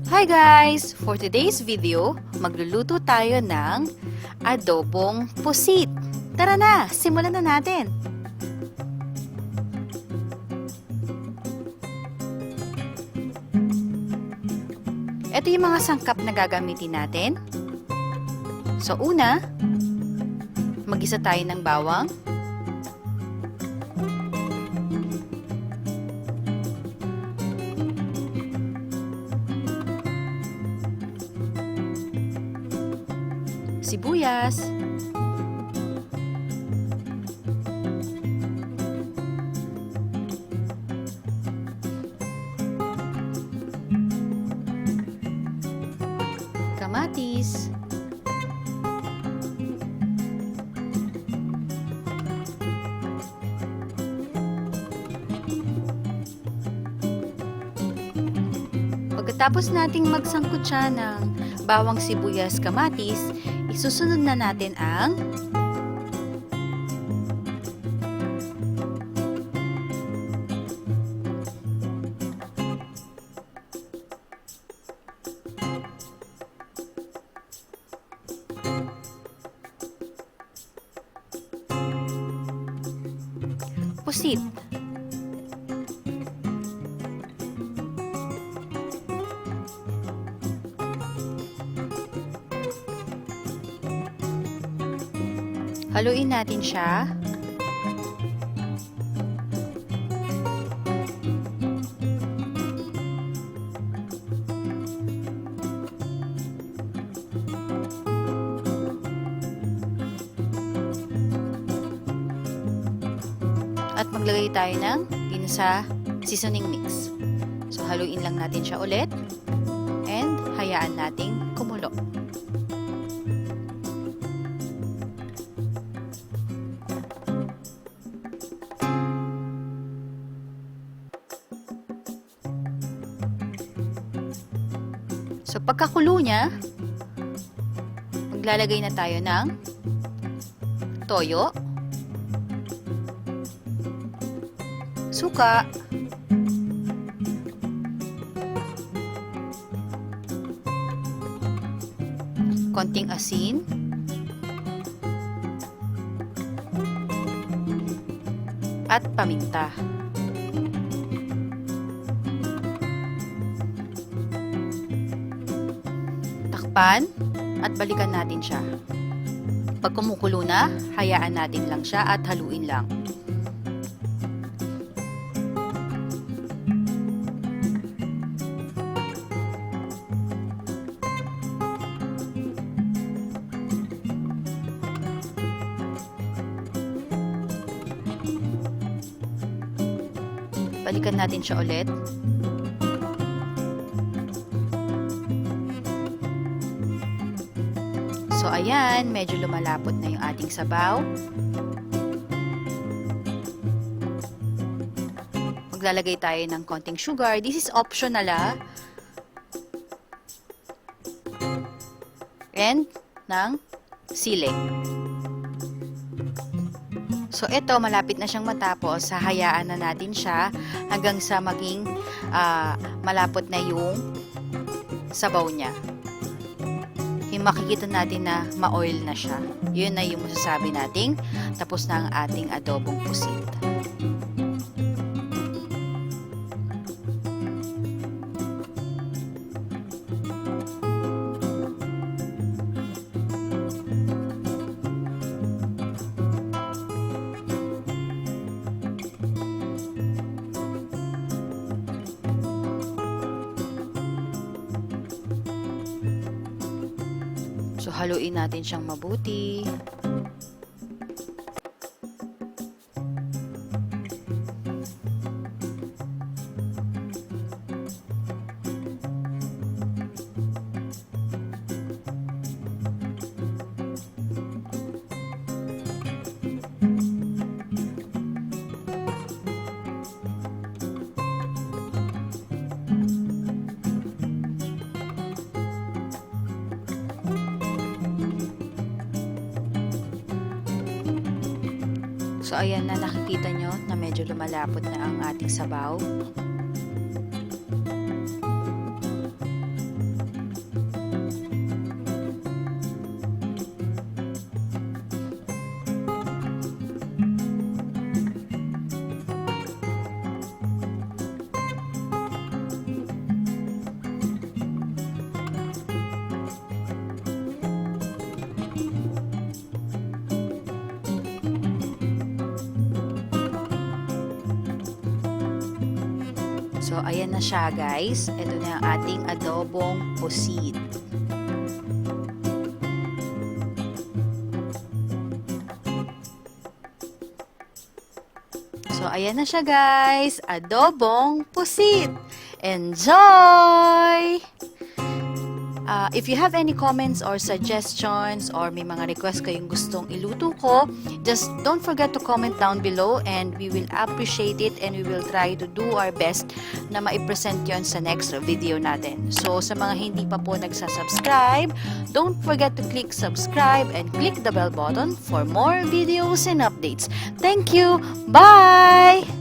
Hi guys! For today's video, magluluto tayo ng adobong pusit. Tara na, simulan na natin! Ito yung mga sangkap na gagamitin natin. So una, mag-isa tayo ng bawang. Sibuyas, kamatis, pagkatapos nating magsangkot siya ng bawang, sibuyas, kamatis, isusunod na natin ang pusit. Haluin natin siya. At maglagay tayo ng ginisa seasoning mix. So haluin lang natin siya ulit and hayaan nating kumulo. So, pagkakulo niya, maglalagay na tayo ng toyo, suka, konting asin, at paminta. At balikan natin siya. Pag kumukulo na, hayaan natin lang siya at haluin lang. Balikan natin siya ulit. So, ayan, medyo lumalapot na yung ating sabaw. Maglalagay tayo ng konting sugar. This is optional, and ng sili. So, ito, malapit na siyang matapos. Hahayaan na natin siya hanggang sa maging malapot na yung sabaw niya. Makikita natin na ma-oil na siya. Yun na yung masasabi nating tapos na ang ating adobong pusit. So, haluin natin siyang mabuti. So, ayan na, nakikita nyo na medyo lumalapot na ang ating sabaw. So, ayan na siya guys. Ito na ang ating adobong pusit. So, ayan na siya guys. Adobong pusit. Enjoy! If you have any comments or suggestions or may mga request kayong gustong iluto ko, just don't forget to comment down below and we will appreciate it and we will try to do our best na maipresent yon sa next video natin. So, sa mga hindi pa po nagsasubscribe, don't forget to click subscribe and click the bell button for more videos and updates. Thank you! Bye!